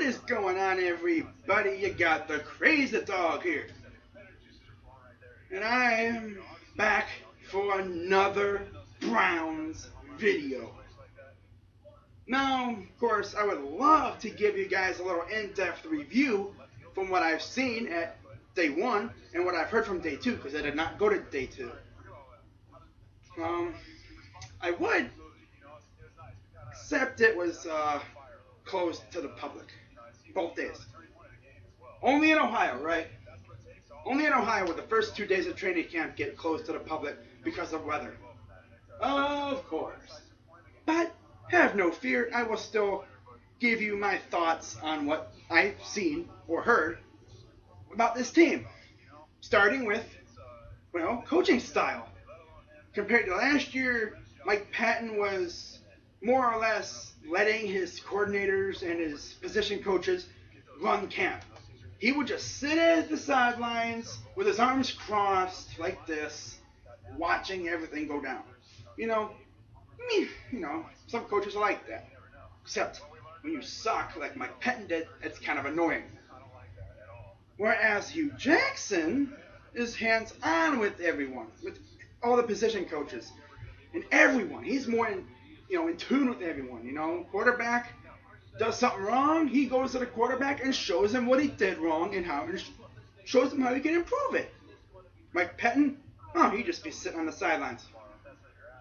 What is going on, everybody? You got the Crazy Dog here. And I am back for another Browns video. Now, of course, I would love to give you guys a little in-depth review from what I've seen at day 1 and what I've heard from day 2, because I did not go to day 2. I would, except it was closed to the public both days. Only in Ohio, right? Only in Ohio would the first 2 days of training camp get closed to the public because of weather. Of course. But have no fear, I will still give you my thoughts on what I've seen or heard about this team. Starting with, well, coaching style. Compared to last year, Mike Patton was more or less letting his coordinators and his position coaches run camp. He would just sit at the sidelines with his arms crossed like this, watching everything go down. Some coaches are like that. Except when you suck like Mike Patton did, it's kind of annoying. Whereas Hue Jackson is hands-on with everyone, with all the position coaches and everyone. He's more in tune with everyone. Quarterback does something wrong, he goes to the quarterback and shows him what he did wrong and shows him how he can improve it. Mike Patton, he'd just be sitting on the sidelines,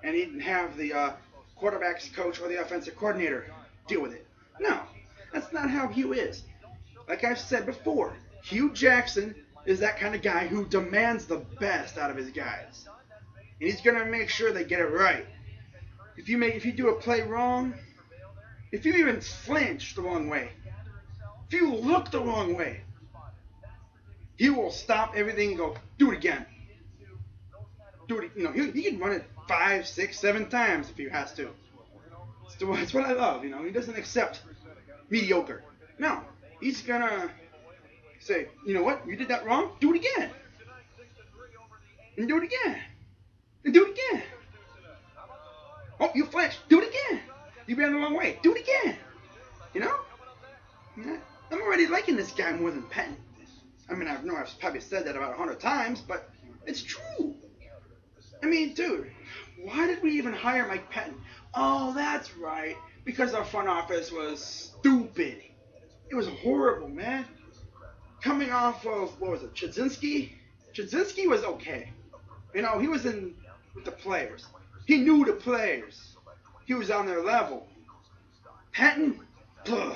and he'd have the quarterback's coach or the offensive coordinator deal with it. No, that's not how Hue is. Like I've said before, Hue Jackson is that kind of guy who demands the best out of his guys. And he's going to make sure they get it right. If you do a play wrong, if you even flinch the wrong way, if you look the wrong way, he will stop everything and go, do it again. He can run it 5, 6, 7 times if he has to. That's what I love. He doesn't accept mediocre. No, he's going to say, you know what, you did that wrong, do it again. And do it again. And do it again. Oh, you flinched. Do it again. You ran the wrong way. Do it again. I'm already liking this guy more than Patton. I mean, I know I've probably said that about 100 times, but it's true. I mean, dude, why did we even hire Mike Patton? Oh, that's right. Because our front office was stupid. It was horrible, man. Coming off of, what was it, Chudzinski? Chudzinski was okay. He was in with the players. He knew the players. He was on their level. Patton? Ugh.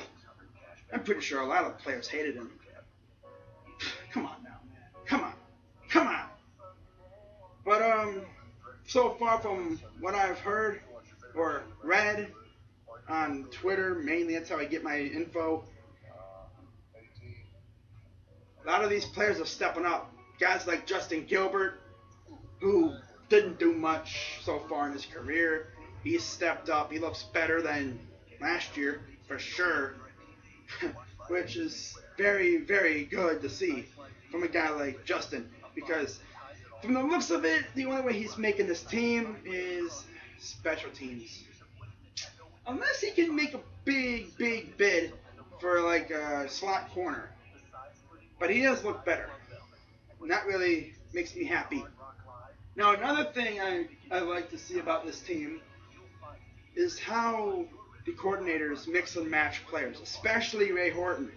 I'm pretty sure a lot of players hated him. Come on now, man. Come on. But, so far from what I've heard or read on Twitter, mainly that's how I get my info, a lot of these players are stepping up. Guys like Justin Gilbert, who didn't do much so far in his career. He's stepped up. He looks better than last year, for sure, which is very, very good to see from a guy like Justin, because from the looks of it, the only way he's making this team is special teams. Unless he can make a big, big bid for like a slot corner. But he does look better. And that really makes me happy. Now, another thing I like to see about this team is how the coordinators mix and match players, especially Ray Horton.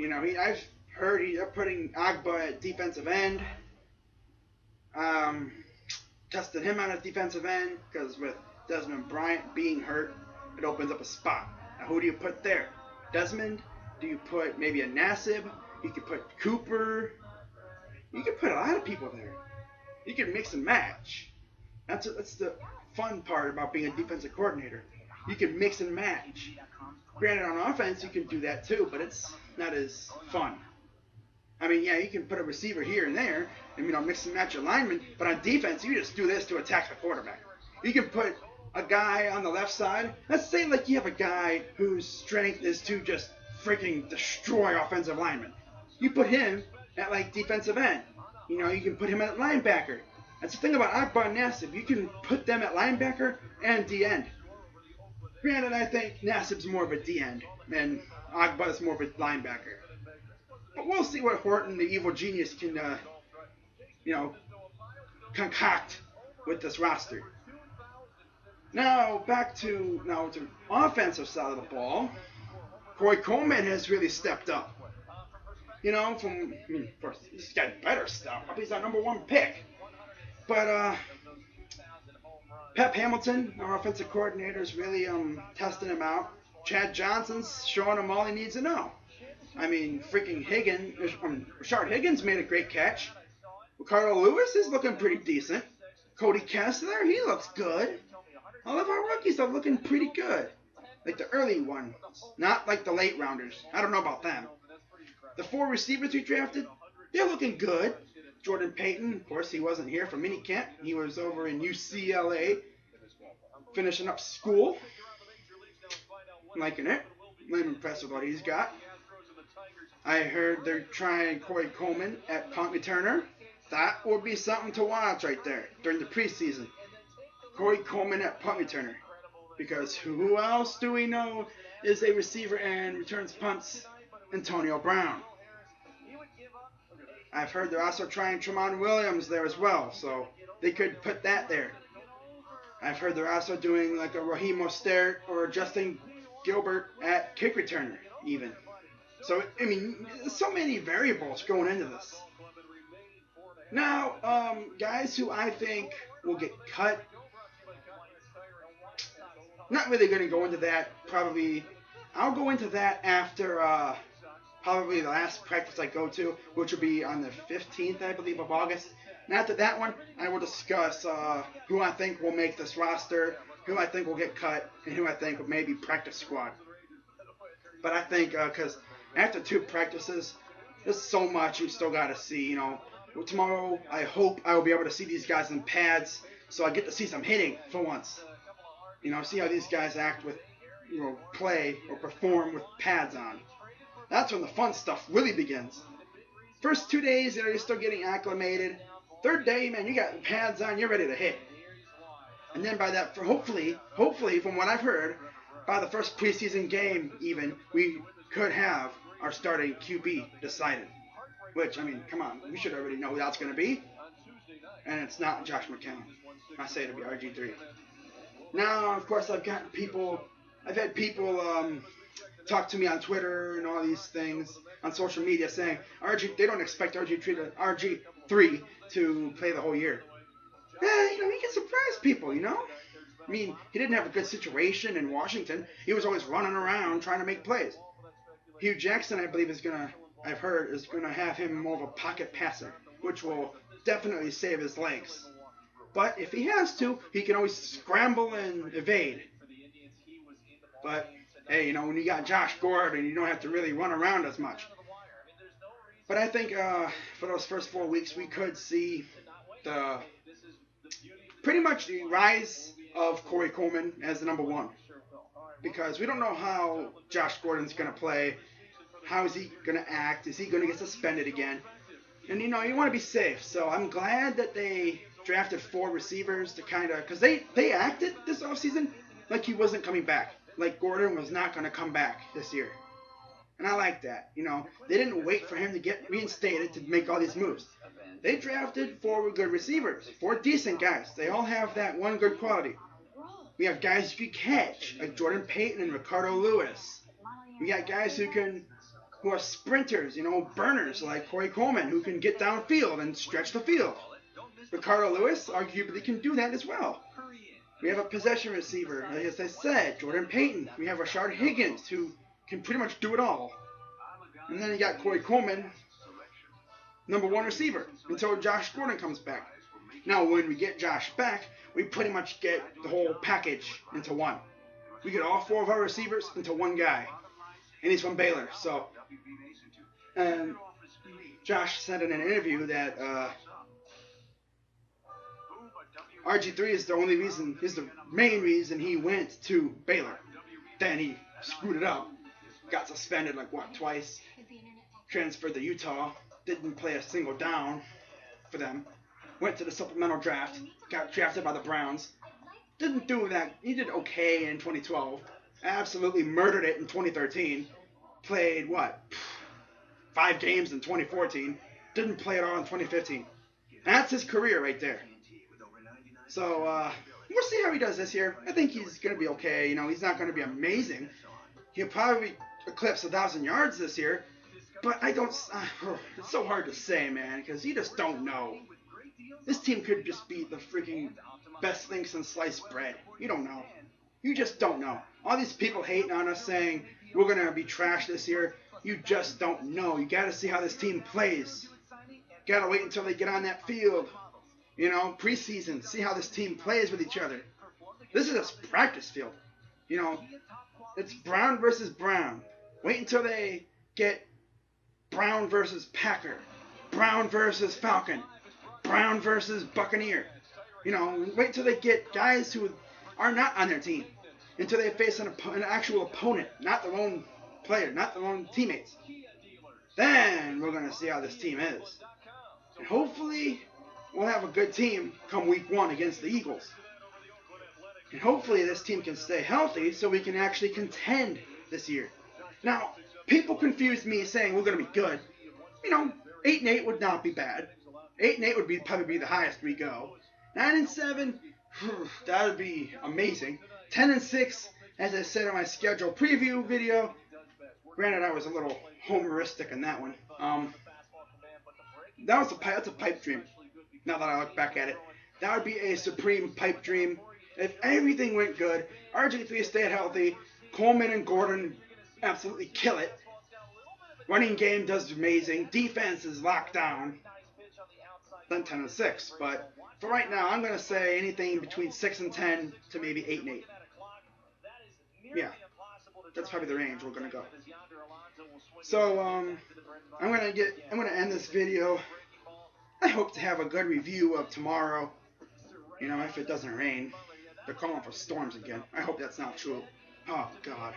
I've heard he's putting Agba at defensive end. Tested him out at defensive end because with Desmond Bryant being hurt, it opens up a spot. Now, who do you put there? Desmond? Do you put maybe a Nassib? You could put Cooper. You could put a lot of people there. You can mix and match. That's the fun part about being a defensive coordinator. You can mix and match. Granted, on offense, you can do that too, but it's not as fun. I mean, yeah, you can put a receiver here and there and, mix and match your linemen, but on defense, you just do this to attack the quarterback. You can put a guy on the left side. Let's say like you have a guy whose strength is to just freaking destroy offensive linemen. You put him at like defensive end. You can put him at linebacker. That's the thing about Agba and Nassib. You can put them at linebacker and D end. Granted, I think Nassib's more of a D end, and Agba's more of a linebacker. But we'll see what Horton, the evil genius, can, you know, concoct with this roster. Now back to the offensive side of the ball. Corey Coleman has really stepped up. First he's got better stuff. He's our #1 pick. But Pep Hamilton, our offensive coordinator, is really testing him out. Chad Johnson's showing him all he needs to know. I mean, freaking Rashard Higgins made a great catch. Ricardo Lewis is looking pretty decent. Cody Kessler, he looks good. All of our rookies are looking pretty good. Like the early ones, not like the late rounders. I don't know about them. The 4 receivers we drafted, they're looking good. Jordan Payton, of course, he wasn't here for minicamp. He was over in UCLA finishing up school. Liking it. I'm impressed with what he's got. I heard they're trying Corey Coleman at punt returner. That would be something to watch right there during the preseason. Corey Coleman at punt returner. Because who else do we know is a receiver and returns punts? Antonio Brown. I've heard they're also trying Tramon Williams there as well, so they could put that there. I've heard they're also doing like a Raheem Mostert or Justin Gilbert at kick returner even. So, I mean, so many variables going into this. Now, guys who I think will get cut, not really going to go into that. Probably, I'll go into that after probably the last practice I go to, which will be on the 15th, I believe, of August. And after that one, I will discuss who I think will make this roster, who I think will get cut, and who I think will maybe practice squad. But I think because after 2 practices, there's so much you still got to see. Tomorrow I hope I will be able to see these guys in pads, so I get to see some hitting for once. See how these guys act with, play or perform with pads on. That's when the fun stuff really begins. First 2 days, you're still getting acclimated. 3rd day, man, you got pads on, you're ready to hit. And then by that, hopefully, from what I've heard, by the first preseason game even, we could have our starting QB decided. Which, I mean, come on, we should already know who that's going to be. And it's not Josh McCown. I say it'll be RG3. Now, of course, I've had people talk to me on Twitter and all these things on social media saying they don't expect RG3 to play the whole year. He can surprise people, I mean, he didn't have a good situation in Washington. He was always running around trying to make plays. Hugh Jackson, I believe, is going to have him more of a pocket passer, which will definitely save his legs. But if he has to, he can always scramble and evade. But, hey, when you got Josh Gordon, you don't have to really run around as much. But I think for those first 4 weeks, we could see pretty much the rise of Corey Coleman as the #1. Because we don't know how Josh Gordon's going to play. How is he going to act? Is he going to get suspended again? And, you want to be safe. So I'm glad that they drafted 4 receivers to kind of, because they acted this offseason like he wasn't coming back. Like Gordon was not going to come back this year. And I like that. They didn't wait for him to get reinstated to make all these moves. They drafted 4 good receivers, 4 decent guys. They all have that one good quality. We have guys who can catch, like Jordan Payton and Ricardo Lewis. We got guys who are sprinters, burners like Corey Coleman, who can get downfield and stretch the field. Ricardo Lewis arguably can do that as well. We have a possession receiver, as I said, Jordan Payton. We have Rashard Higgins, who can pretty much do it all. And then you got Corey Coleman, #1 receiver, until Josh Gordon comes back. Now, when we get Josh back, we pretty much get the whole package into one. We get all 4 of our receivers into one guy. And he's from Baylor, so. And Josh said in an interview that RG3 is the main reason he went to Baylor. Then he screwed it up. Got suspended twice. Transferred to Utah. Didn't play a single down for them. Went to the supplemental draft. Got drafted by the Browns. Didn't do that. He did okay in 2012. absolutely murdered it in 2013. Played what? 5 games in 2014. Didn't play at all in 2015. That's his career right there. So we'll see how he does this year. I think he's going to be okay. You know, he's not going to be amazing. He'll probably eclipse 1,000 yards this year. But I don't. It's so hard to say, man, because you just don't know. This team could just be the freaking best thing since sliced bread. You don't know. You just don't know. All these people hating on us saying we're going to be trash this year. You just don't know. You got to see how this team plays. Got to wait until they get on that field. You know, preseason. See how this team plays with each other. This is a practice field. You know, it's Brown versus Brown. Wait until they get Brown versus Packer. Brown versus Falcon. Brown versus Buccaneer. You know, wait till they get guys who are not on their team. Until they face an actual opponent. Not their own player. Not their own teammates. Then we're going to see how this team is. And hopefully we'll have a good team come week 1 against the Eagles. And hopefully this team can stay healthy so we can actually contend this year. Now, people confuse me saying we're going to be good. You know, 8-8 would not be bad. 8-8 would probably be the highest we go. 9-7, that would be amazing. 10-6, as I said in my schedule preview video. Granted, I was a little homeristic in that one. That's a pipe dream. Now that I look back at it, that would be a supreme pipe dream. If everything went good, RG3 stayed healthy, Coleman and Gordon absolutely kill it. Running game does amazing. Defense is locked down. Then 10-6. But for right now, I'm going to say anything between 6-10 to maybe 8-8. Yeah, that's probably the range we're going to go. So I'm going to end this video. I hope to have a good review of tomorrow. You know, if it doesn't rain. They're calling for storms again. I hope that's not true. Oh, God.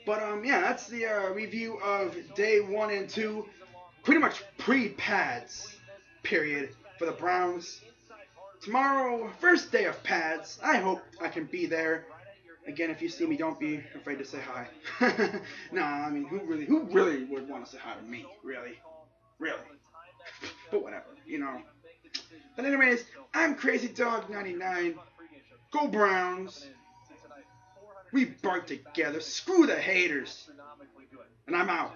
But, yeah, that's the review of day 1 and 2. Pretty much pre-pads, period, for the Browns. Tomorrow, first day of pads. I hope I can be there. Again, if you see me, don't be afraid to say hi. Nah, I mean, who really would want to say hi to me? Really? But whatever, you know. But anyways, I'm Crazy Dog 99. Go Browns. We bark together. Screw the haters. And I'm out.